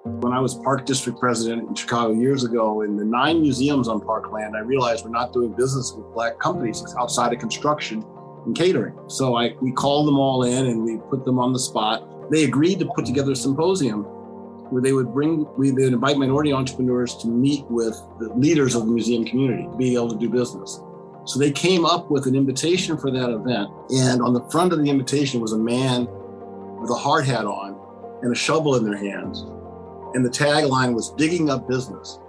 When I was park district president in Chicago years ago, in the 9 museums on parkland, I realized we're not doing business with Black companies outside of construction and catering. So we called them all in and we put them on the spot. They agreed to put together a symposium where they would invite minority entrepreneurs to meet with the leaders of the museum community to be able to do business. So they came up with an invitation for that event. And on the front of the invitation was a man with a hard hat on and a shovel in their hands. And the tagline was digging up business.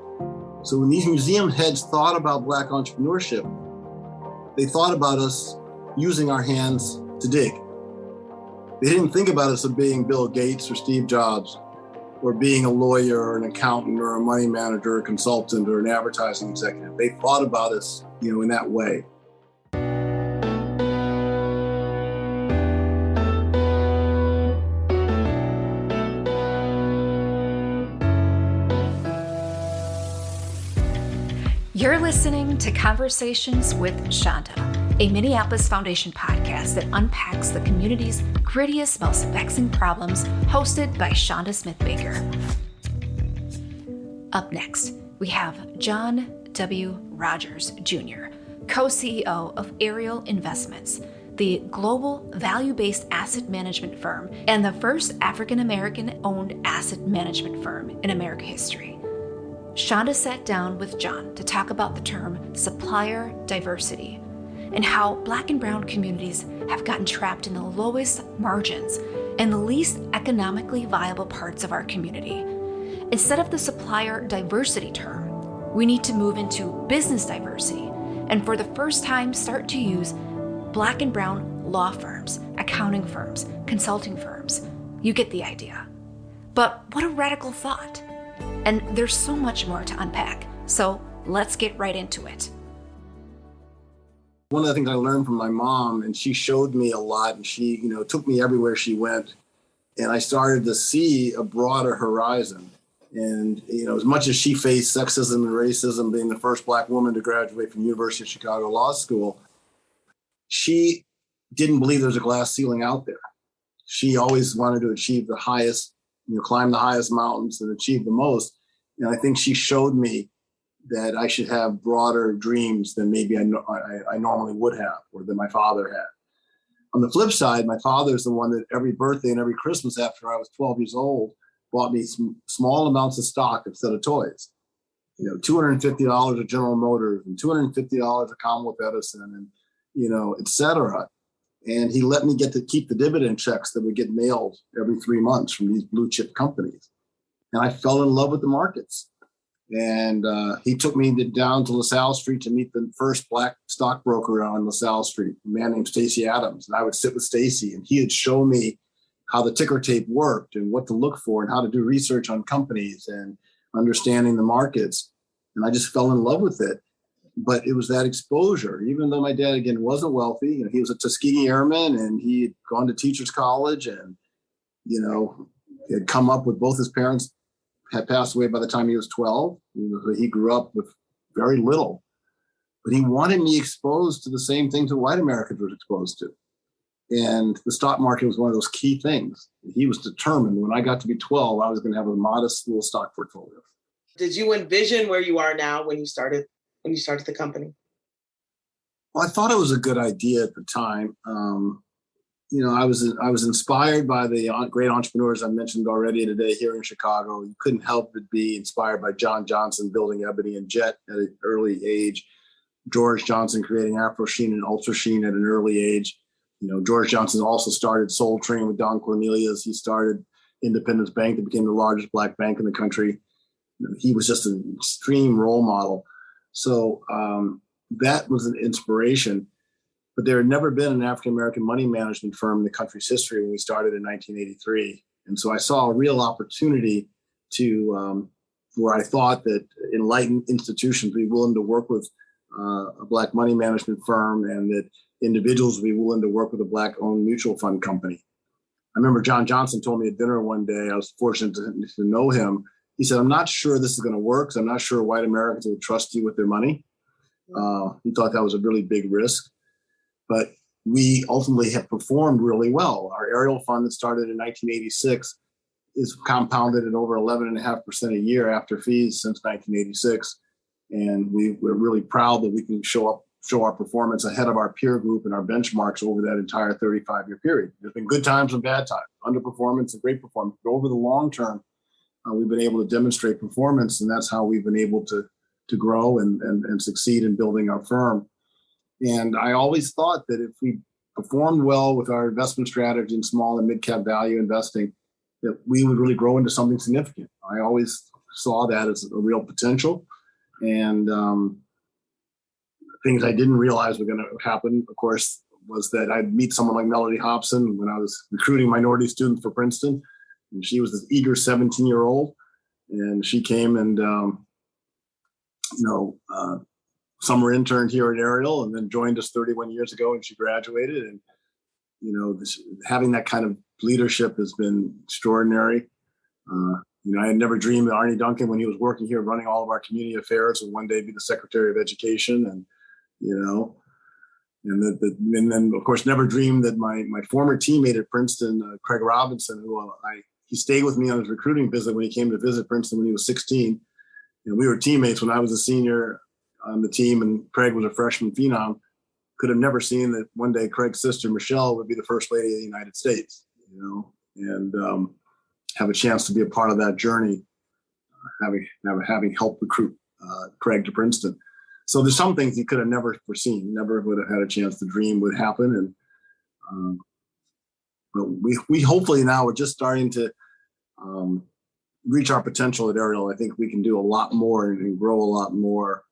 So when these museum heads thought about Black entrepreneurship, they thought about us using our hands to dig. They didn't think about us as being Bill Gates or Steve Jobs, or being a lawyer or an accountant or a money manager or a consultant or an advertising executive. They thought about us, in that way. You're listening to Conversations with Chanda, a Minneapolis Foundation podcast that unpacks the community's grittiest, most vexing problems, hosted by Chanda Smith-Baker. Up next, we have John W. Rogers, Jr., Co-CEO of Ariel Investments, the global value-based asset management firm and the first African-American-owned asset management firm in American history. Chanda sat down with John to talk about the term supplier diversity and how Black and brown communities have gotten trapped in the lowest margins and the least economically viable parts of our community. Instead of the supplier diversity term, we need to move into business diversity and for the first time start to use Black and brown law firms, accounting firms, consulting firms. You get the idea. But what a radical thought. And there's so much more to unpack. So let's get right into it. One of the things I learned from my mom, and she showed me a lot, and she, took me everywhere she went. And I started to see a broader horizon. And, as much as she faced sexism and racism, being the first Black woman to graduate from University of Chicago Law School, she didn't believe there was a glass ceiling out there. She always wanted to achieve the highest, climb the highest mountains and achieve the most. And I think she showed me that I should have broader dreams than maybe I normally would have, or than my father had. On the flip side, my father's the one that every birthday and every Christmas after I was 12 years old bought me small amounts of stock instead of toys. $250 of General Motors and $250 of Commonwealth Edison and, et cetera. And he let me get to keep the dividend checks that would get mailed every 3 months from these blue chip companies. And I fell in love with the markets. And he took me down to LaSalle Street to meet the first Black stockbroker on LaSalle Street, a man named Stacy Adams. And I would sit with Stacy and he would show me how the ticker tape worked and what to look for and how to do research on companies and understanding the markets. And I just fell in love with it. But it was that exposure, even though my dad, again, wasn't wealthy. He was a Tuskegee Airman and he had gone to teacher's college and, he had come up with both his parents had passed away by the time he was 12. He grew up with very little, but he wanted me exposed to the same things that white Americans were exposed to. And the stock market was one of those key things. He was determined when I got to be 12, I was going to have a modest little stock portfolio. Did you envision where you are now when you started the company? Well, I thought it was a good idea at the time. I was inspired by the great entrepreneurs I mentioned already today here in Chicago. You couldn't help but be inspired by John Johnson building Ebony and Jet at an early age. George Johnson creating Afro Sheen and Ultra Sheen at an early age. George Johnson also started Soul Train with Don Cornelius. He started Independence Bank that became the largest Black bank in the country. He was just an extreme role model. So that was an inspiration. But there had never been an African-American money management firm in the country's history when we started in 1983. And so I saw a real opportunity to, where I thought that enlightened institutions would be willing to work with a Black money management firm and that individuals would be willing to work with a Black-owned mutual fund company. I remember John Johnson told me at dinner one day, I was fortunate to know him. He said, I'm not sure this is going to work because I'm not sure white Americans would trust you with their money. He thought that was a really big risk. But we ultimately have performed really well. Our Ariel fund that started in 1986 is compounded at over 11.5% a year after fees since 1986. And we're really proud that we can show our performance ahead of our peer group and our benchmarks over that entire 35-year period. There's been good times and bad times, underperformance and great performance. But over the long term, we've been able to demonstrate performance, and that's how we've been able to grow and succeed in building our firm. And I always thought that if we performed well with our investment strategy in small and mid-cap value investing, that we would really grow into something significant. I always saw that as a real potential. And things I didn't realize were going to happen, of course, was that I'd meet someone like Melody Hobson when I was recruiting minority students for Princeton. And she was this eager 17-year-old. And she came and, summer interned here at Ariel and then joined us 31 years ago, and she graduated. And, having that kind of leadership has been extraordinary. I had never dreamed that Arnie Duncan, when he was working here, running all of our community affairs, would one day be the Secretary of Education. And, and then of course, never dreamed that my former teammate at Princeton, Craig Robinson, he stayed with me on his recruiting visit when he came to visit Princeton when he was 16. And we were teammates when I was a senior on the team and Craig was a freshman phenom. Could have never seen that one day Craig's sister, Michelle, would be the first lady of the United States, and have a chance to be a part of that journey, having helped recruit Craig to Princeton. So there's some things he could have never foreseen, never would have had a chance to dream would happen. And but we hopefully now we're just starting to reach our potential at Ariel. I think we can do a lot more and grow a lot more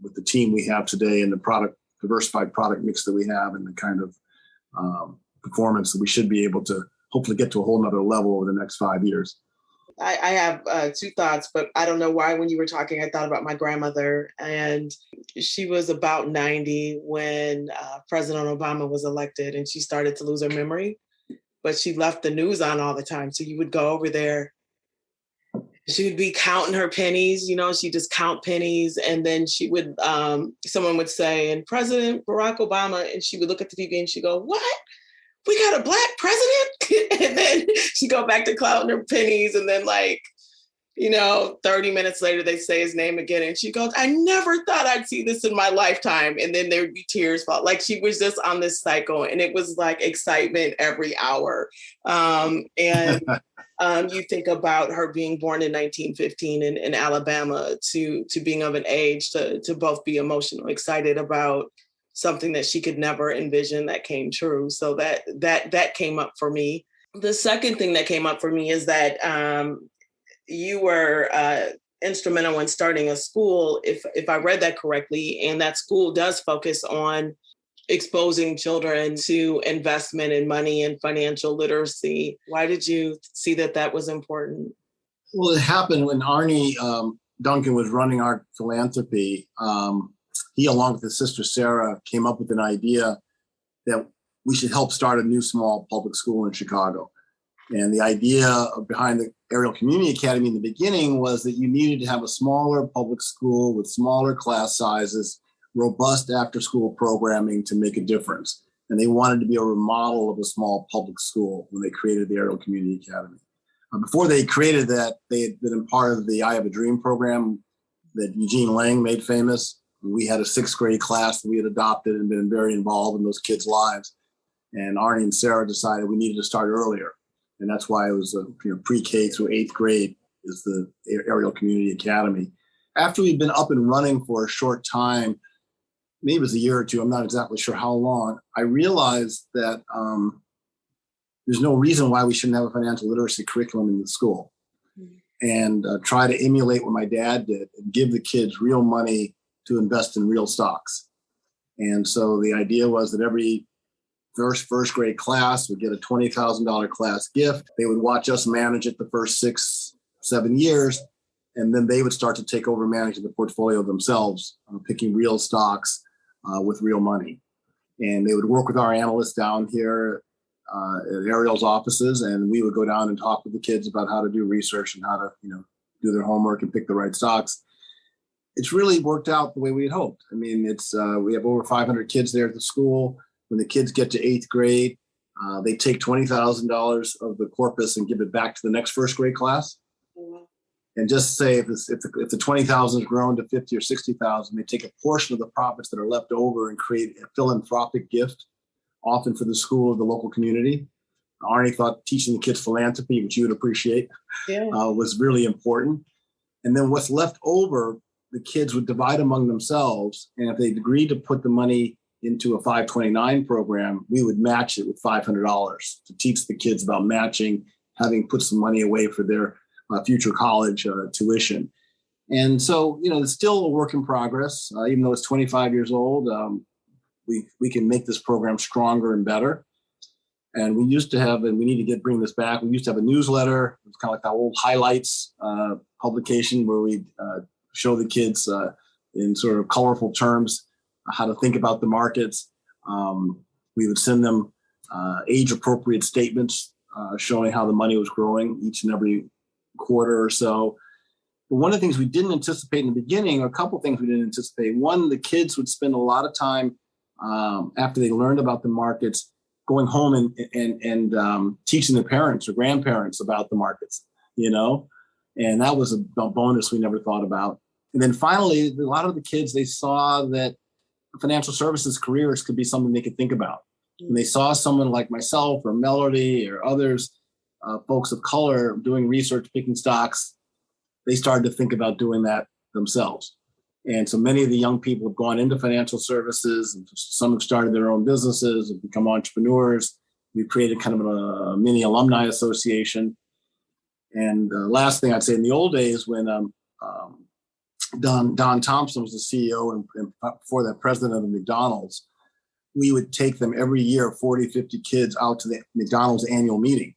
with the team we have today and the diversified product mix that we have and the kind of performance that we should be able to hopefully get to a whole nother level over the next 5 years. I have two thoughts, but I don't know why when you were talking, I thought about my grandmother, and she was about 90 when President Obama was elected, and she started to lose her memory, but she left the news on all the time. So you would go over there, she would be counting her pennies, she'd just count pennies. And then she would, someone would say, and President Barack Obama, and she would look at the TV and she'd go, "What? We got a Black president?" And then she'd go back to counting her pennies. And then 30 minutes later, they say his name again. And she goes, "I never thought I'd see this in my lifetime." And then there'd be tears fall. Like she was just on this cycle, and it was like excitement every hour. You think about her being born in 1915 in Alabama to being of an age to both be emotional, excited about something that she could never envision that came true. So that came up for me. The second thing that came up for me is that you were instrumental in starting a school, if I read that correctly, and that school does focus on exposing children to investment and money and financial literacy. Why did you see that was important? Well, it happened when Arnie Duncan was running our philanthropy. He, along with his sister Sarah, came up with an idea that we should help start a new small public school in Chicago. And the idea behind the Ariel Community Academy in the beginning was that you needed to have a smaller public school with smaller class sizes, robust after-school programming to make a difference. And they wanted to be a remodel of a small public school when they created the Ariel Community Academy. Before they created that, they had been a part of the I Have a Dream program that Eugene Lang made famous. We had a 6th grade class that we had adopted and been very involved in those kids' lives. And Arnie and Sarah decided we needed to start earlier. And that's why it was pre-K through 8th grade is the Ariel Community Academy. After we'd been up and running for a short time, maybe it was a year or two, I'm not exactly sure how long, I realized that there's no reason why we shouldn't have a financial literacy curriculum in the school. And try to emulate what my dad did and give the kids real money to invest in real stocks. And so the idea was that every first grade class would get a $20,000 class gift. They would watch us manage it the first 6-7 years, and then they would start to take over managing the portfolio themselves, picking real stocks with real money. And they would work with our analysts down here at Ariel's offices, and we would go down and talk with the kids about how to do research and how to do their homework and pick the right stocks. It's really worked out the way we had hoped. I mean, we have over 500 kids there at the school. When the kids get to 8th grade, They take $20,000 of the corpus and give it back to the next first grade class. And just say if the 20,000 is grown to 50 or 60,000, they take a portion of the profits that are left over and create a philanthropic gift, often for the school or the local community. Arnie thought teaching the kids philanthropy, which you would appreciate, was really important. And then what's left over, the kids would divide among themselves. And if they agreed to put the money into a 529 program, we would match it with $500 to teach the kids about matching, having put some money away for their future college tuition. And so, it's still a work in progress. Even though it's 25 years old, we can make this program stronger and better. And we used to have, and we need to bring this back. We used to have a newsletter. It's kind of like that old highlights publication where we show the kids in sort of colorful terms how to think about the markets. We would send them age-appropriate statements showing how the money was growing each and every quarter or so. But one of the things we didn't anticipate in the beginning, or a couple of things we didn't anticipate. One, the kids would spend a lot of time after they learned about the markets going home and teaching their parents or grandparents about the markets, and that was a bonus we never thought about. And then finally, a lot of the kids, they saw that financial services careers could be something they could think about. When they saw someone like myself or Melody or others, folks of color doing research, picking stocks, they started to think about doing that themselves. And so many of the young people have gone into financial services, and some have started their own businesses and become entrepreneurs. We've created kind of a mini alumni association. And last thing I'd say, in the old days when Don Thompson was the CEO and before that president of the McDonald's, we would take them every year, 40, 50 kids out to the McDonald's annual meeting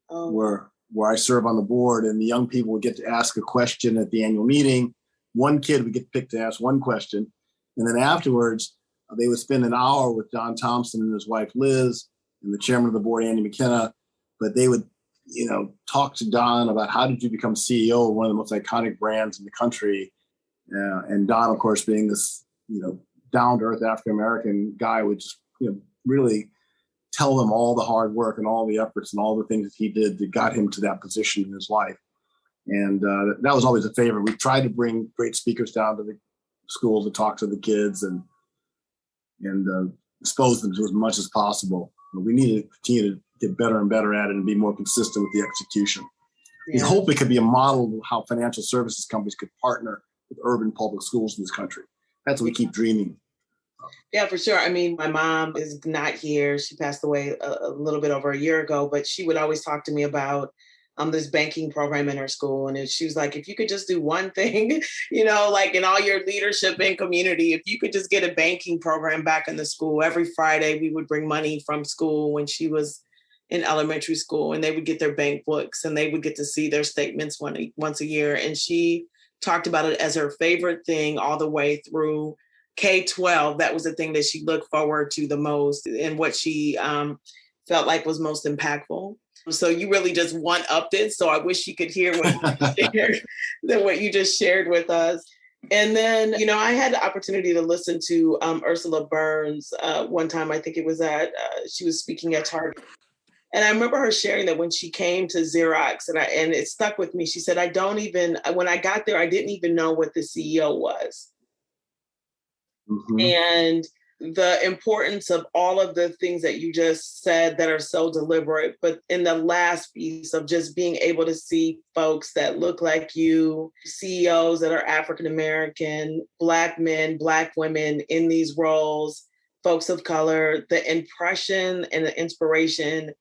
where I serve on the board, and the young people would get to ask a question at the annual meeting. One kid would get picked to ask one question. And then afterwards, they would spend an hour with Don Thompson and his wife, Liz, and the chairman of the board, Andy McKenna. But they would, talk to Don about how did you become CEO of one of the most iconic brands in the country. And Don, of course, being this, down-to-earth African-American guy, would just, really tell them all the hard work and all the efforts and all the things that he did that got him to that position in his life. And that was always a favorite. We tried to bring great speakers down to the school to talk to the kids and expose them to as much as possible. But we need to continue to get better and better at it and be more consistent with the execution. Yeah. We hope it could be a model of how financial services companies could partner with urban public schools in this country. That's what we keep dreaming. Yeah, for sure. I mean, my mom is not here. She passed away a little bit over a year ago, but she would always talk to me about this banking program in her school. And she was like, if you could just do one thing, like in all your leadership and community, if you could just get a banking program back in the school. Every Friday, we would bring money from school when she was in elementary school, and they would get their bank books and they would get to see their statements once a year. And she talked about it as her favorite thing all the way through K-12. That was the thing that she looked forward to the most and what she felt like was most impactful. So you really just one-upped it. So I wish you could hear what you just shared with us. And then, I had the opportunity to listen to Ursula Burns one time. I think it was she was speaking at Target. And I remember her sharing that when she came to Xerox, and it stuck with me. She said, when I got there, I didn't even know what the CEO was. Mm-hmm. And the importance of all of the things that you just said that are so deliberate, but in the last piece of just being able to see folks that look like you, CEOs that are African-American, Black men, Black women in these roles, folks of color, the impression and the inspiration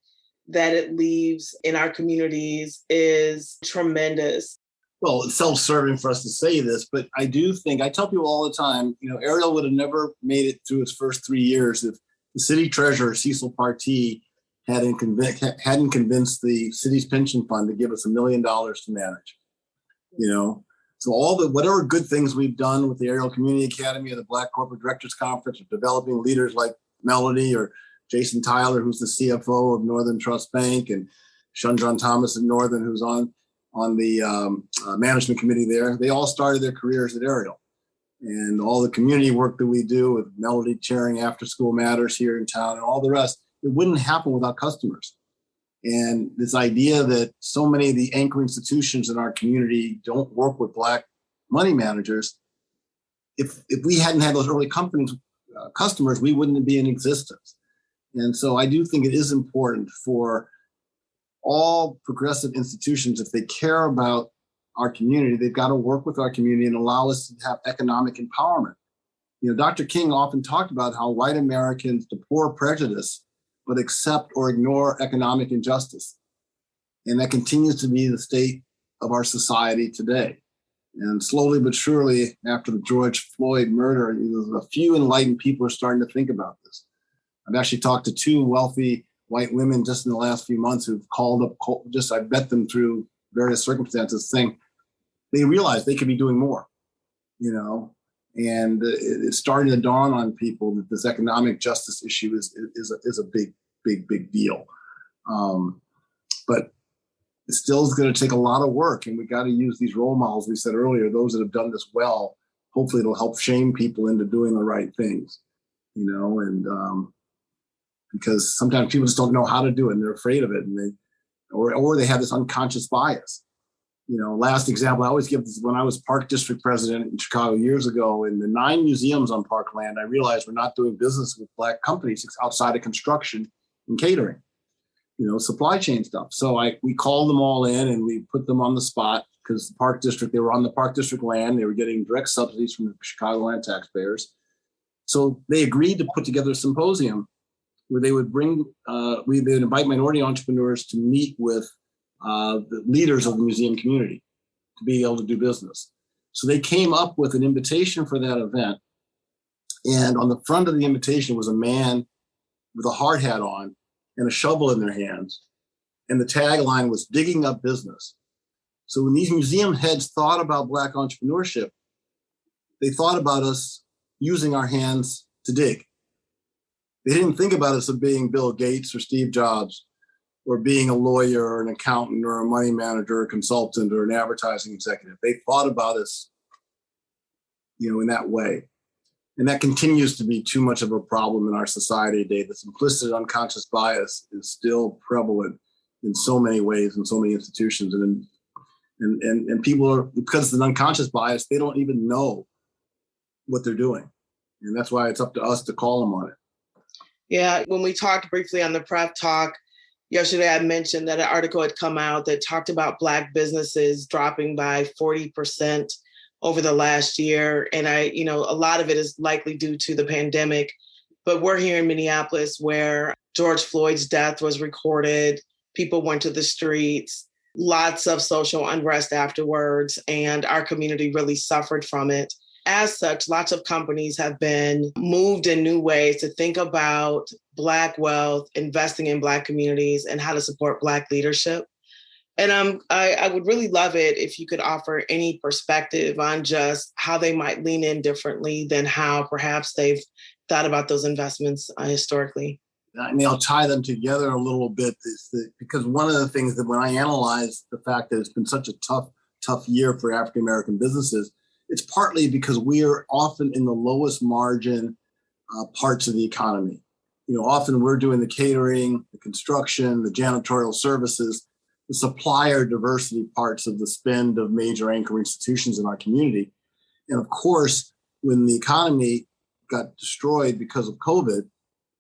that it leaves in our communities is tremendous. Well, it's self-serving for us to say this, but I do think, I tell people all the time, Ariel would have never made it through its first 3 years if the city treasurer, Cecil Partee, hadn't convinced the city's pension fund to give us $1 million to manage. So whatever good things we've done with the Ariel Community Academy or the Black Corporate Directors Conference, or developing leaders like Melody or Jason Tyler, who's the CFO of Northern Trust Bank, and Shunjan Thomas at Northern, who's on the management committee there. They all started their careers at Ariel. And all the community work that we do with Melody chairing After School Matters here in town and all the rest, it wouldn't happen without customers. And this idea that so many of the anchor institutions in our community don't work with Black money managers, if we hadn't had those early customers, we wouldn't be in existence. And so I do think it is important for all progressive institutions, if they care about our community, they've got to work with our community and allow us to have economic empowerment. Dr. King often talked about how white Americans deplore prejudice, but accept or ignore economic injustice. And that continues to be the state of our society today. And slowly but surely, after the George Floyd murder, a few enlightened people are starting to think about this. I've actually talked to two wealthy white women just in the last few months who've called up, I met them through various circumstances, saying they realize they could be doing more, and it's starting to dawn on people that this economic justice issue is a big deal. But it still is going to take a lot of work, and we got to use these role models we said earlier, those that have done this well. Hopefully it'll help shame people into doing the right things, and because sometimes people just don't know how to do it and they're afraid of it, and or they have this unconscious bias. Last example I always give is when I was Park District President in Chicago years ago, in the 9 museums on Parkland, I realized we're not doing business with Black companies outside of construction and catering, supply chain stuff. So we called them all in and we put them on the spot because the Park District, they were on the Park District land. They were getting direct subsidies from the Chicagoland taxpayers. So they agreed to put together a symposium where they would they would invite minority entrepreneurs to meet with the leaders of the museum community to be able to do business. So they came up with an invitation for that event. And on the front of the invitation was a man with a hard hat on and a shovel in their hands. And the tagline was digging up business. So when these museum heads thought about Black entrepreneurship, they thought about us using our hands to dig. They didn't think about us as being Bill Gates or Steve Jobs, or being a lawyer or an accountant or a money manager or a consultant or an advertising executive. They thought about us, in that way. And that continues to be too much of a problem in our society today. This implicit unconscious bias is still prevalent in so many ways in so many institutions. And people are, because it's an unconscious bias, they don't even know what they're doing. And that's why it's up to us to call them on it. Yeah, when we talked briefly on the prep talk, yesterday, I mentioned that an article had come out that talked about Black businesses dropping by 40% over the last year. And a lot of it is likely due to the pandemic. But we're here in Minneapolis where George Floyd's death was recorded. People went to the streets, lots of social unrest afterwards, and our community really suffered from it. As such, lots of companies have been moved in new ways to think about Black wealth, investing in Black communities, and how to support Black leadership. And I would really love it if you could offer any perspective on just how they might lean in differently than how perhaps they've thought about those investments historically. I mean, I'll tie them together a little bit because one of the things that when I analyze the fact that it's been such a tough year for African-American businesses, it's partly because we are often in the lowest margin parts of the economy. Often we're doing the catering, the construction, the janitorial services, the supplier diversity parts of the spend of major anchor institutions in our community. And of course, when the economy got destroyed because of COVID,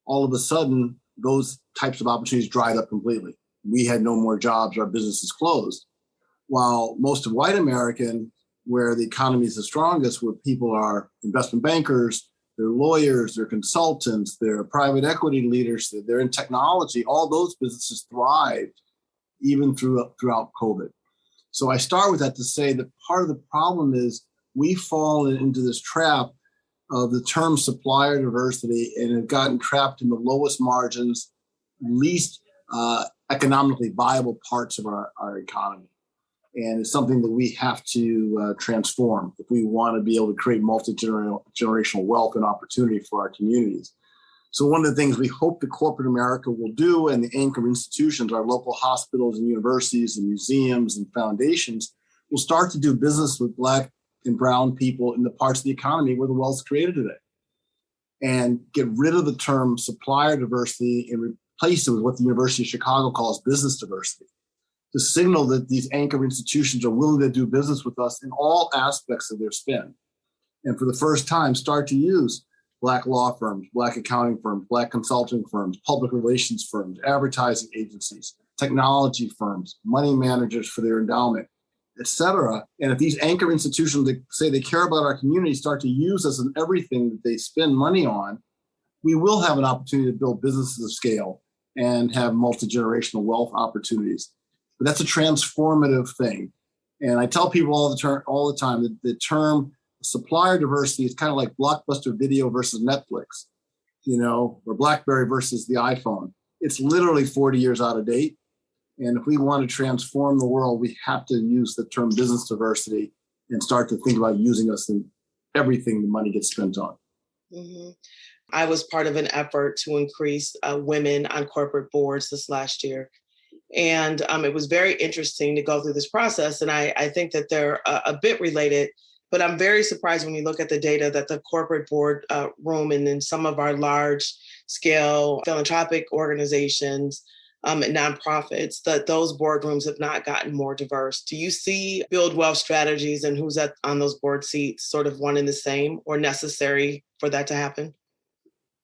all of a sudden, those types of opportunities dried up completely. We had no more jobs, our businesses closed. While most of white American, where the economy is the strongest, where people are investment bankers, they're lawyers, they're consultants, they're private equity leaders, they're in technology, all those businesses thrived even throughout COVID. So I start with that to say that part of the problem is we fall into this trap of the term supplier diversity and have gotten trapped in the lowest margins, least economically viable parts of our economy. And it's something that we have to transform if we want to be able to create multi-generational wealth and opportunity for our communities. So one of the things we hope that corporate America will do, and the anchor institutions, our local hospitals and universities and museums and foundations, will start to do business with Black and brown people in the parts of the economy where the wealth is created today, and get rid of the term supplier diversity and replace it with what the University of Chicago calls business diversity, to signal that these anchor institutions are willing to do business with us in all aspects of their spend. And for the first time, start to use Black law firms, Black accounting firms, Black consulting firms, public relations firms, advertising agencies, technology firms, money managers for their endowment, et cetera. And if these anchor institutions that say they care about our community start to use us in everything that they spend money on, we will have an opportunity to build businesses of scale and have multi-generational wealth opportunities. But that's a transformative thing. And I tell people all the time that the term supplier diversity is kind of like Blockbuster Video versus Netflix, or BlackBerry versus the iPhone. It's literally 40 years out of date. And if we want to transform the world, we have to use the term business diversity and start to think about using us in everything the money gets spent on. Mm-hmm. I was part of an effort to increase women on corporate boards this last year. And it was very interesting to go through this process. And I think that they're a bit related, but I'm very surprised when you look at the data that the corporate board room and in some of our large scale philanthropic organizations and nonprofits, that those boardrooms have not gotten more diverse. Do you see build wealth strategies and who's on those board seats sort of one and the same or necessary for that to happen?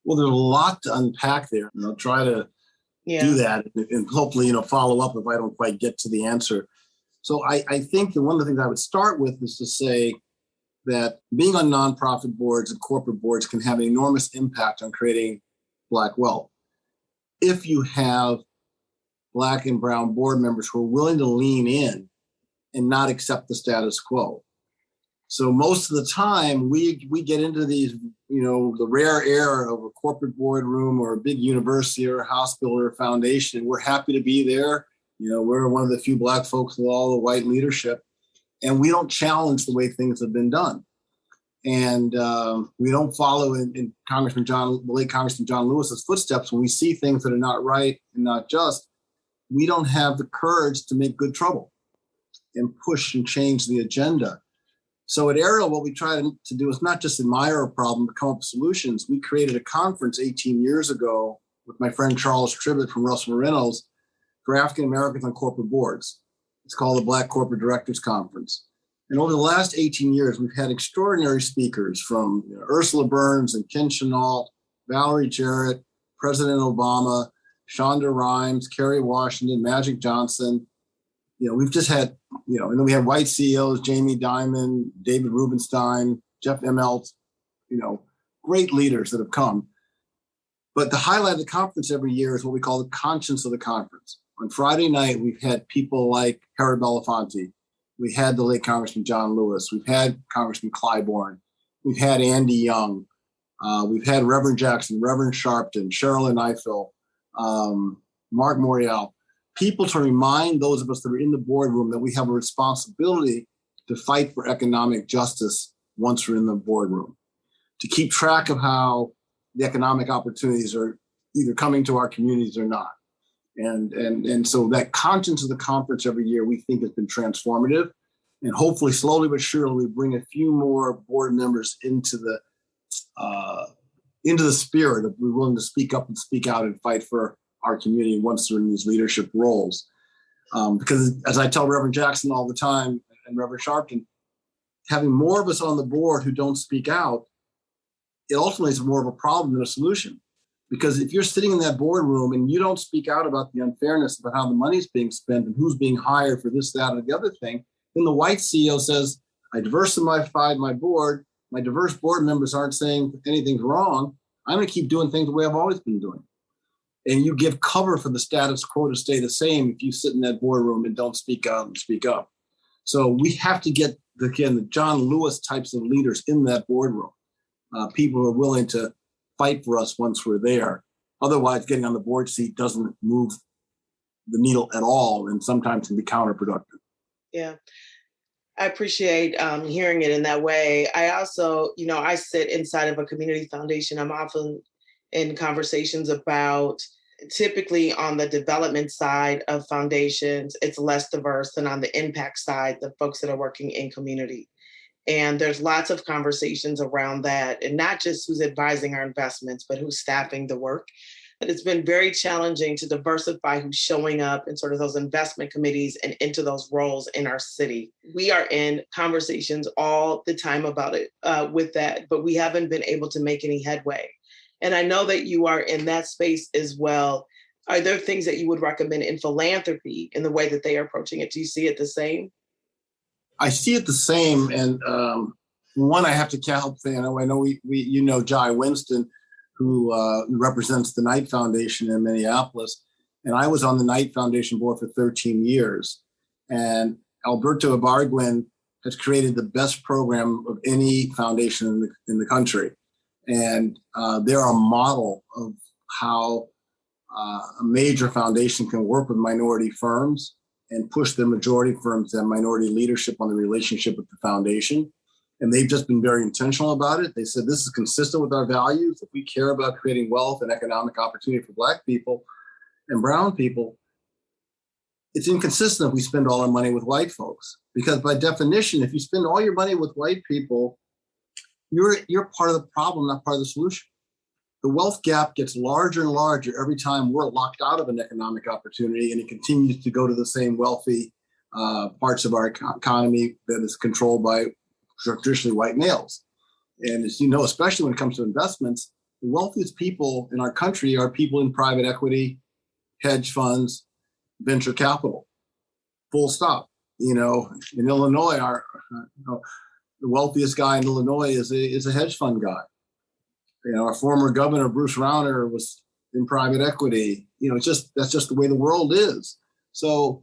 Well, there's a lot to unpack there. And I'll try to do that and hopefully, follow up if I don't quite get to the answer. So I think that one of the things I would start with is to say that being on nonprofit boards and corporate boards can have an enormous impact on creating Black wealth. If you have Black and brown board members who are willing to lean in and not accept the status quo. So most of the time we get into these, the rare air of a corporate boardroom or a big university or a hospital or a foundation. We're happy to be there. We're one of the few Black folks with all the white leadership, and we don't challenge the way things have been done. And we don't follow in the late Congressman John Lewis's footsteps when we see things that are not right and not just. We don't have the courage to make good trouble and push and change the agenda. So at Ariel, what we try to do is not just admire a problem, but come up with solutions. We created a conference 18 years ago with my friend Charles Tribbett from Russell Reynolds for African Americans on corporate boards. It's called the Black Corporate Directors Conference. And over the last 18 years, we've had extraordinary speakers from Ursula Burns and Ken Chenault, Valerie Jarrett, President Obama, Chanda Rhimes, Kerry Washington, Magic Johnson. We've just had, and then we have white CEOs, Jamie Dimon, David Rubenstein, Jeff Immelt, great leaders that have come. But the highlight of the conference every year is what we call the conscience of the conference. On Friday night, we've had people like Harry Belafonte. We had the late Congressman John Lewis. We've had Congressman Clyburn. We've had Andy Young. We've had Reverend Jackson, Reverend Sharpton, Sherilyn Ifill, Mark Morial. People to remind those of us that are in the boardroom that we have a responsibility to fight for economic justice once we're in the boardroom, to keep track of how the economic opportunities are either coming to our communities or not. And so that conscience of the conference every year we think has been transformative, and hopefully slowly but surely we bring a few more board members into the spirit of we're willing to speak up and speak out and fight for our community once they're in these leadership roles. Because as I tell Reverend Jackson all the time and Reverend Sharpton, having more of us on the board who don't speak out, it ultimately is more of a problem than a solution. Because if you're sitting in that boardroom and you don't speak out about the unfairness about how the money's being spent and who's being hired for this, that, or the other thing, then the white CEO says, I diversified my board. My diverse board members aren't saying anything's wrong. I'm going to keep doing things the way I've always been doing. And you give cover for the status quo to stay the same if you sit in that boardroom and don't speak out and speak up. So we have to get, again, the John Lewis types of leaders in that boardroom, people who are willing to fight for us once we're there. Otherwise, getting on the board seat doesn't move the needle at all and sometimes can be counterproductive. Yeah. I appreciate hearing it in that way. I also, I sit inside of a community foundation. I'm often in conversations about, typically on the development side of foundations, it's less diverse than on the impact side, the folks that are working in community. And there's lots of conversations around that, and not just who's advising our investments, but who's staffing the work. It's been very challenging to diversify who's showing up in sort of those investment committees and into those roles in our city. We are in conversations all the time about it with that, but we haven't been able to make any headway. And I know that you are in that space as well. Are there things that you would recommend in philanthropy in the way that they are approaching it? Do you see it the same? I see it the same. And one, I have to help. I know we you know Jai Winston, who represents the Knight Foundation in Minneapolis, and I was on the Knight Foundation board for 13 years. And Alberto Ibargüen has created the best program of any foundation in the country, and they're a model of how a major foundation can work with minority firms and push the majority firms to have minority leadership on the relationship with the foundation. And they've just been very intentional about it. They said, this is consistent with our values. If we care about creating wealth and economic opportunity for Black people and brown people, it's inconsistent if we spend all our money with white folks. Because by definition, if you spend all your money with white people, you're part of the problem, not part of the solution. The wealth gap gets larger and larger every time we're locked out of an economic opportunity, and it continues to go to the same wealthy parts of our economy that is controlled by traditionally white males. And as you know, especially when it comes to investments, the wealthiest people in our country are people in private equity, hedge funds, venture capital, full stop. In Illinois, the wealthiest guy in Illinois is a hedge fund guy. Our former governor, Bruce Rauner, was in private equity. That's just the way the world is. So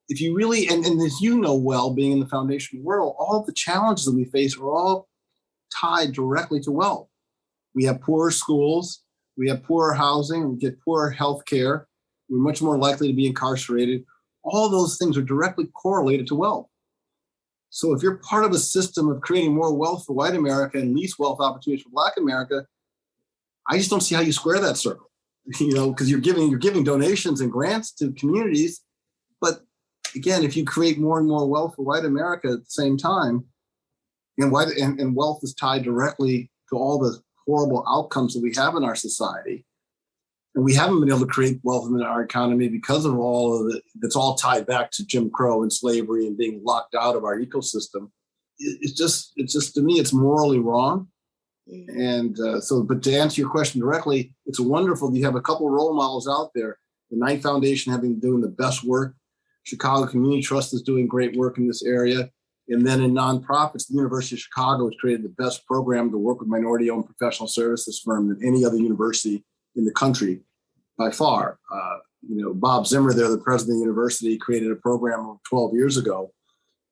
if you really, and as you know well, being in the foundation world, all of the challenges that we face are all tied directly to wealth. We have poorer schools, we have poorer housing, we get poorer health care, we're much more likely to be incarcerated. All those things are directly correlated to wealth. So if you're part of a system of creating more wealth for white America and least wealth opportunities for Black America, I just don't see how you square that circle, because you're giving donations and grants to communities. But again, if you create more and more wealth for white America at the same time, and wealth is tied directly to all the horrible outcomes that we have in our society, and we haven't been able to create wealth in our economy because of all of it, that's all tied back to Jim Crow and slavery and being locked out of our ecosystem. It's just to me, it's morally wrong. And but to answer your question directly, it's wonderful that you have a couple of role models out there. The Knight Foundation doing the best work. Chicago Community Trust is doing great work in this area. And then in nonprofits, the University of Chicago has created the best program to work with minority-owned professional services firm than any other university in the country by far. Bob Zimmer, there, the president of the university, created a program 12 years ago.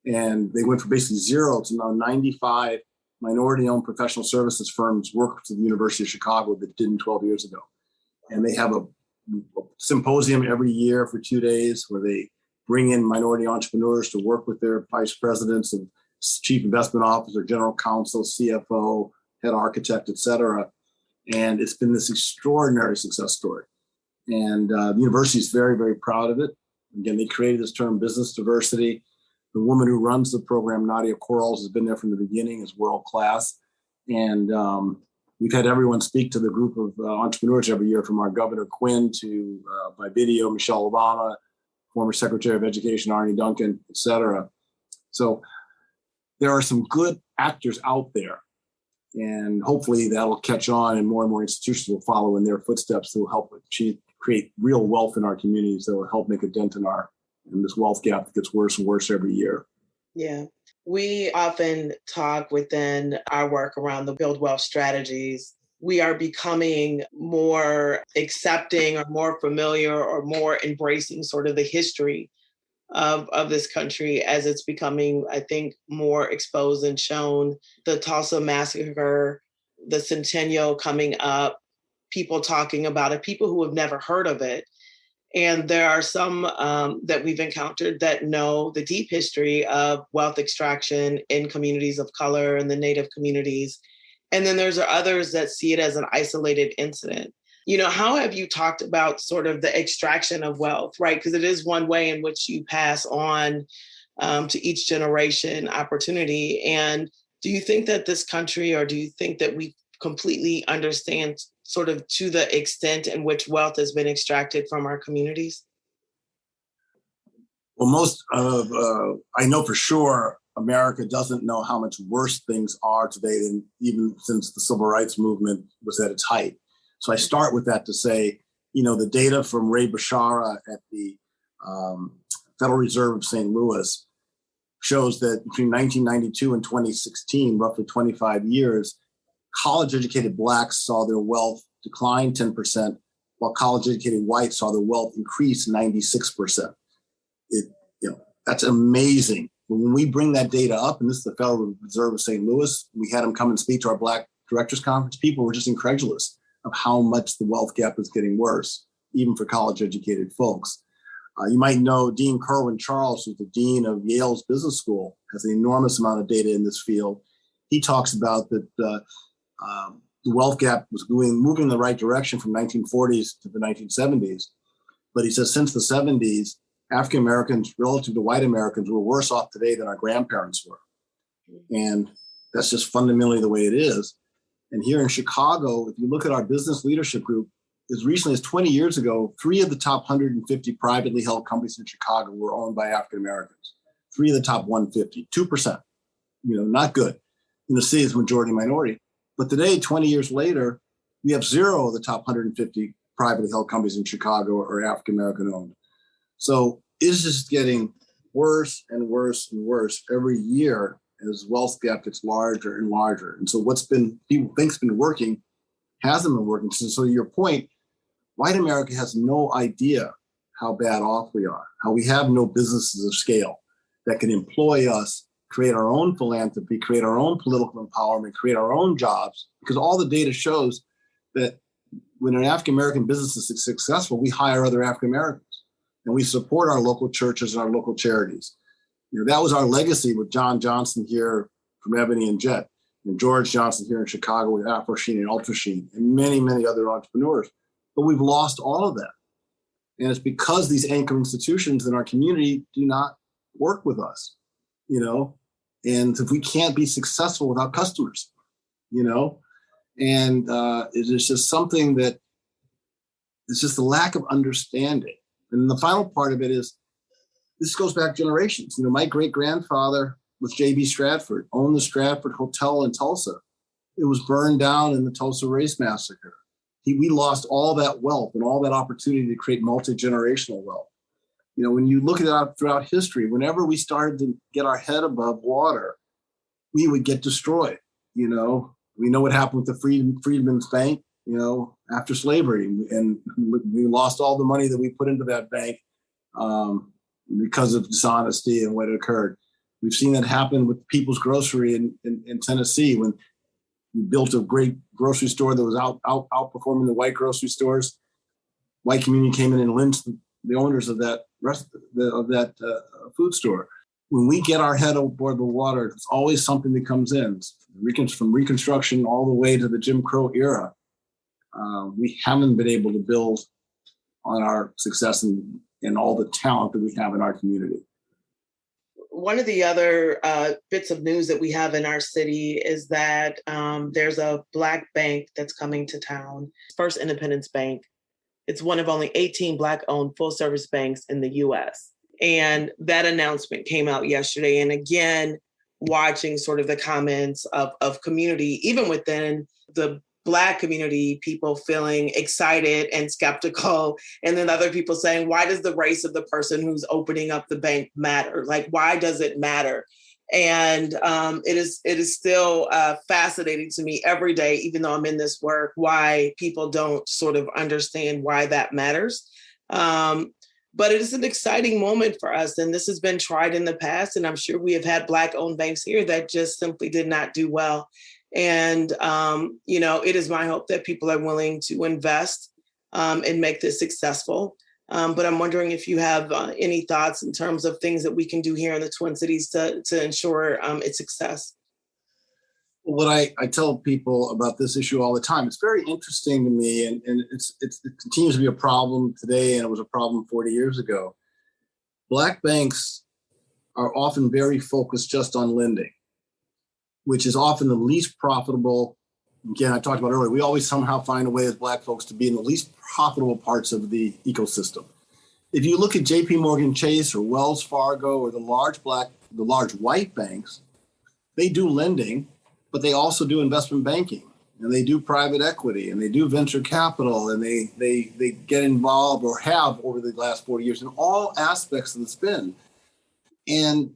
And they went from basically zero to now 95 minority-owned professional services firms work with the University of Chicago that didn't 12 years ago. And they have a symposium every year for 2 days where they bring in minority entrepreneurs to work with their vice presidents and chief investment officer, general counsel, CFO, head architect, et cetera. And it's been this extraordinary success story. And the university is very, very proud of it. Again, they created this term business diversity. The woman who runs the program, Nadia Quarles, has been there from the beginning, is world class. And we've had everyone speak to the group of entrepreneurs every year, from our Governor Quinn to, by video, Michelle Obama, former Secretary of Education, Arne Duncan, et cetera. So there are some good actors out there. And hopefully that'll catch on, and more institutions will follow in their footsteps to help create real wealth in our communities that will help make a dent in this wealth gap that gets worse and worse every year. Yeah. We often talk within our work around the build wealth strategies. We are becoming more accepting or more familiar or more embracing sort of the history of this country as it's becoming, I think, more exposed and shown. The Tulsa Massacre, the Centennial coming up, people talking about it, people who have never heard of it. And there are some that we've encountered that know the deep history of wealth extraction in communities of color and the Native communities. And then there's others that see it as an isolated incident. How have you talked about sort of the extraction of wealth, right? Because it is one way in which you pass on to each generation opportunity. And do you think that this country, or do you think that we completely understand sort of to the extent in which wealth has been extracted from our communities? Well, I know for sure America doesn't know how much worse things are today than even since the civil rights movement was at its height. So I start with that to say, the data from Ray Bashara at the Federal Reserve of St. Louis shows that between 1992 and 2016, roughly 25 years, college-educated Blacks saw their wealth decline 10%, while college-educated whites saw their wealth increase 96%. That's amazing. When we bring that data up, and this is the Federal Reserve of St. Louis, we had them come and speak to our Black Directors Conference. People were just incredulous of how much the wealth gap is getting worse, even for college-educated folks. You might know Dean Kerwin Charles, who's the dean of Yale's Business School, has an enormous amount of data in this field. He talks about that the wealth gap was moving in the right direction from 1940s to the 1970s. But he says since the 70s, African Americans relative to white Americans were worse off today than our grandparents were. And that's just fundamentally the way it is. And here in Chicago, if you look at our business leadership group, as recently as 20 years ago, 3 of the top 150 privately held companies in Chicago were owned by African Americans. 3 of the top 150, 2%, not good. In the city, it's majority minority. But today, 20 years later, we have 0 of the top 150 privately held companies in Chicago are African American owned. So it's just getting worse and worse and worse every year as wealth gap gets larger and larger. And so people think's been working hasn't been working. So to your point, white America has no idea how bad off we are, how we have no businesses of scale that can employ us, create our own philanthropy, create our own political empowerment, create our own jobs, because all the data shows that when an African American business is successful, we hire other African Americans and we support our local churches and our local charities. That was our legacy with John Johnson here from Ebony and Jet, and George Johnson here in Chicago with AfroSheen and UltraSheen, and many, many other entrepreneurs. But we've lost all of that. And it's because these anchor institutions in our community do not work with us, and if we can't be successful without customers, and it is just something that it's just a lack of understanding. And the final part of it is, this goes back generations. My great-grandfather was J.B. Stratford, owned the Stratford Hotel in Tulsa. It was burned down in the Tulsa Race Massacre. We lost all that wealth and all that opportunity to create multi-generational wealth. When you look at it throughout history, whenever we started to get our head above water, we would get destroyed. We know what happened with the Freedmen's Bank, after slavery, and we lost all the money that we put into that bank because of dishonesty and what occurred. We've seen that happen with People's Grocery in Tennessee, when we built a great grocery store that was outperforming the white grocery stores. White community came in and lynched the owners of that food store. When we get our head aboard the water, it's always something that comes in. From Reconstruction all the way to the Jim Crow era, we haven't been able to build on our success and all the talent that we have in our community. One of the other bits of news that we have in our city is that there's a Black bank that's coming to town, First Independence Bank. It's one of only 18 Black-owned full-service banks in the U.S. And that announcement came out yesterday. And again, watching sort of the comments of community, even within the Black community, people feeling excited and skeptical. And then other people saying, why does the race of the person who's opening up the bank matter? Like, why does it matter? And it is still fascinating to me every day, even though I'm in this work, why people don't sort of understand why that matters. But it is an exciting moment for us. And this has been tried in the past. And I'm sure we have had Black-owned banks here that just simply did not do well. And, it is my hope that people are willing to invest and make this successful. But I'm wondering if you have any thoughts in terms of things that we can do here in the Twin Cities to ensure its success. What I tell people about this issue all the time, it's very interesting to me, and it continues to be a problem today, and it was a problem 40 years ago. Black banks are often very focused just on lending, which is often the least profitable again, I talked about earlier, we always somehow find a way as Black folks to be in the least profitable parts of the ecosystem. If you look at JP Morgan Chase or Wells Fargo or the large white banks, they do lending, but they also do investment banking, and they do private equity, and they do venture capital, and they get involved or have over the last 40 years in all aspects of the spin. And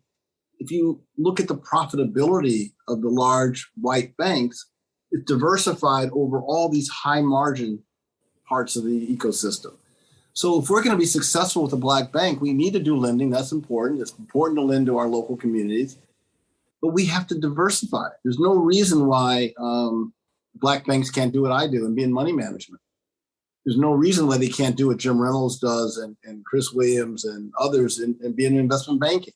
if you look at the profitability of the large white banks, it's diversified over all these high margin parts of the ecosystem. So if we're going to be successful with a Black bank, we need to do lending. That's important. It's important to lend to our local communities, but we have to diversify. There's no reason why Black banks can't do what I do and be in money management. There's no reason why they can't do what Jim Reynolds does and Chris Williams and others and be in investment banking.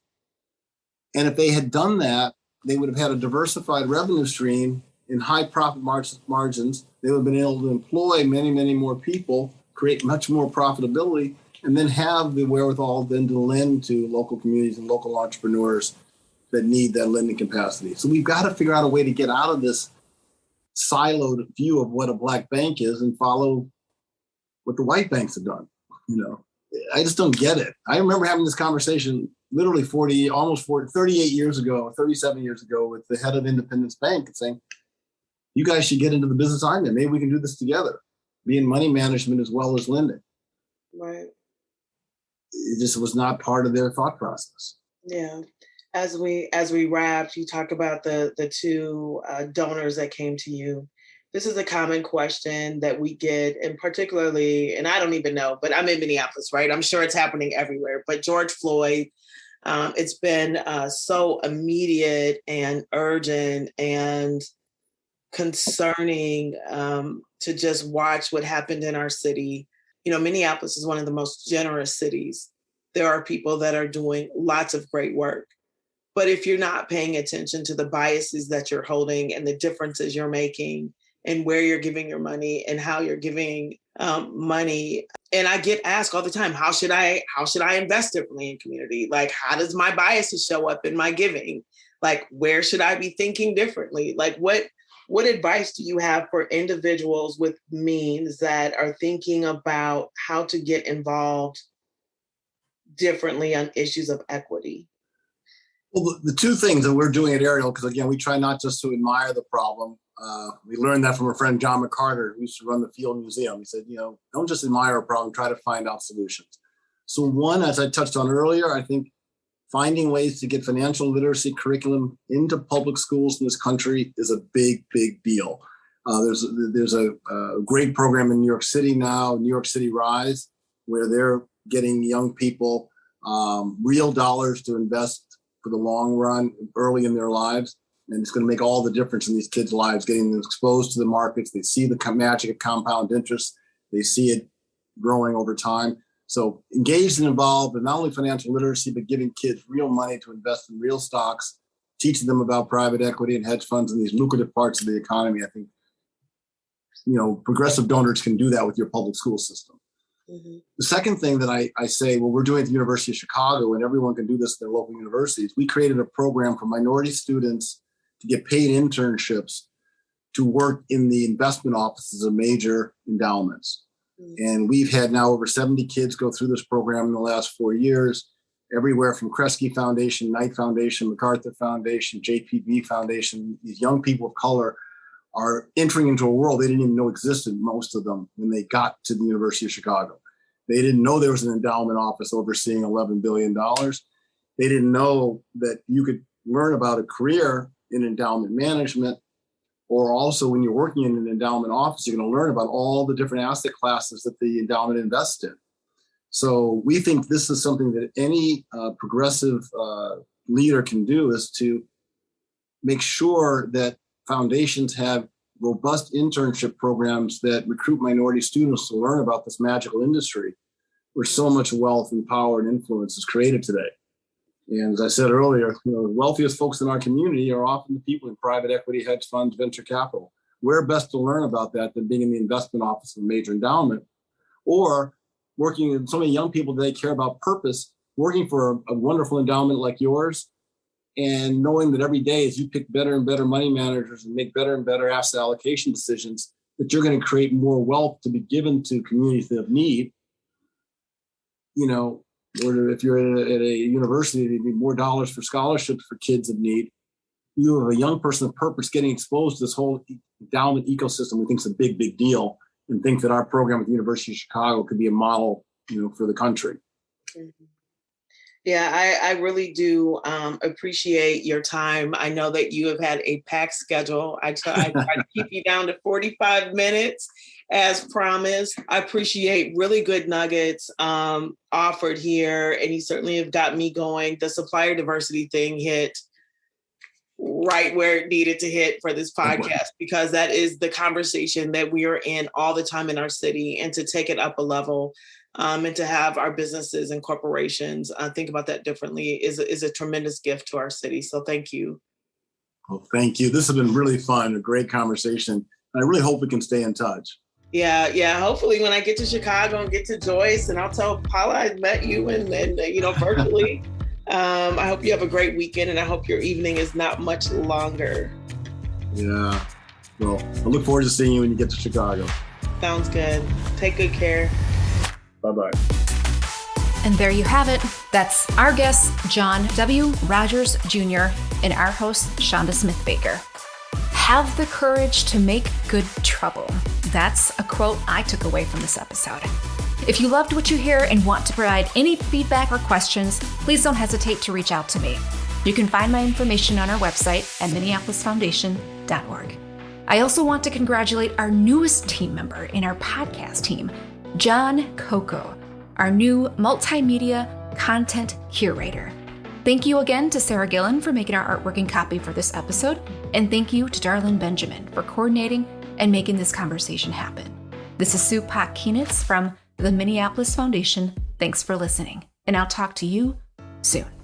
And if they had done that, they would have had a diversified revenue stream in high profit margins. They would have been able to employ many, many more people, create much more profitability, and then have the wherewithal then to lend to local communities and local entrepreneurs that need that lending capacity. So we've got to figure out a way to get out of this siloed view of what a Black bank is and follow what the white banks have done. I just don't get it. I remember having this conversation literally 38 years ago, 37 years ago with the head of Independence Bank and saying, you guys should get into the business I'm in. Maybe we can do this together, be in money management as well as lending. Right. It just was not part of their thought process. Yeah. As we wrapped, you talk about the two donors that came to you. This is a common question that we get, and particularly, and I don't even know, but I'm in Minneapolis, right? I'm sure it's happening everywhere. But George Floyd, it's been so immediate and urgent and concerning to just watch what happened in our city. Minneapolis is one of the most generous cities. There are people that are doing lots of great work. But if you're not paying attention to the biases that you're holding and the differences you're making and where you're giving your money and how you're giving money. And I get asked all the time, how should I invest differently in community? Like, how does my biases show up in my giving? Like, where should I be thinking differently? Like, what advice do you have for individuals with means that are thinking about how to get involved differently on issues of equity? Well, the two things that we're doing at Ariel, because again, we try not just to admire the problem. We learned that from a friend, John McCarter, who used to run the Field Museum. He said, don't just admire a problem, try to find out solutions. So one, as I touched on earlier, I think finding ways to get financial literacy curriculum into public schools in this country is a big, big deal. There's a great program in New York City now, New York City Rise, where they're getting young people real dollars to invest for the long run early in their lives. And it's going to make all the difference in these kids' lives, getting them exposed to the markets. They see the magic of compound interest. They see it growing over time. So engaged and involved in not only financial literacy, but giving kids real money to invest in real stocks, teaching them about private equity and hedge funds and these lucrative parts of the economy. I think, progressive donors can do that with your public school system. Mm-hmm. The second thing that I say, we're doing at the University of Chicago, and everyone can do this at their local universities. We created a program for minority students to get paid internships to work in the investment offices of major endowments. Mm-hmm. And we've had now over 70 kids go through this program in the last 4 years, everywhere from Kresge Foundation, Knight Foundation, MacArthur Foundation, JPB Foundation. These young people of color are entering into a world they didn't even know existed, most of them, when they got to the University of Chicago. They didn't know there was an endowment office overseeing $11 billion. They didn't know that you could learn about a career in endowment management, or also when you're working in an endowment office, you're going to learn about all the different asset classes that the endowment invests in. So we think this is something that any progressive leader can do, is to make sure that foundations have robust internship programs that recruit minority students to learn about this magical industry where so much wealth and power and influence is created today. And as I said earlier, the wealthiest folks in our community are often the people in private equity, hedge funds, venture capital. Where best to learn about that than being in the investment office of a major endowment, or working with so many young people today care about purpose, working for a wonderful endowment like yours And knowing that every day as you pick better and better money managers and make better and better asset allocation decisions, that you're going to create more wealth to be given to communities of need. Or if you're at a university, they need more dollars for scholarships for kids of need. You have a young person of purpose getting exposed to this whole endowment ecosystem. We think it's a big, big deal, and think that our program at the University of Chicago could be a model, for the country. Mm-hmm. Yeah, I really do appreciate your time. I know that you have had a packed schedule. I try to keep you down to 45 minutes as promised. I appreciate really good nuggets offered here. And you certainly have got me going. The supplier diversity thing hit right where it needed to hit for this podcast, because that is the conversation that we are in all the time in our city, and to take it up a level and to have our businesses and corporations think about that differently is a tremendous gift to our city. So thank you. Well, thank you. This has been really fun, a great conversation. I really hope we can stay in touch. Yeah. Hopefully when I get to Chicago and get to Joyce, and I'll tell Paula I met you and virtually. I hope you have a great weekend, and I hope your evening is not much longer. Yeah. Well, I look forward to seeing you when you get to Chicago. Sounds good. Take good care. Bye-bye. And there you have it. That's our guest, John W. Rogers Jr., and our host, Chanda Smith-Baker. Have the courage to make good trouble. That's a quote I took away from this episode. If you loved what you hear and want to provide any feedback or questions, please don't hesitate to reach out to me. You can find my information on our website at minneapolisfoundation.org. I also want to congratulate our newest team member in our podcast team, John Coco, our new multimedia content curator. Thank you again to Sarah Gillen for making our artwork and copy for this episode, and thank you to Darlene Benjamin for coordinating and making this conversation happen. This is Sue Pak-Kienitz from the Minneapolis Foundation. Thanks for listening, and I'll talk to you soon.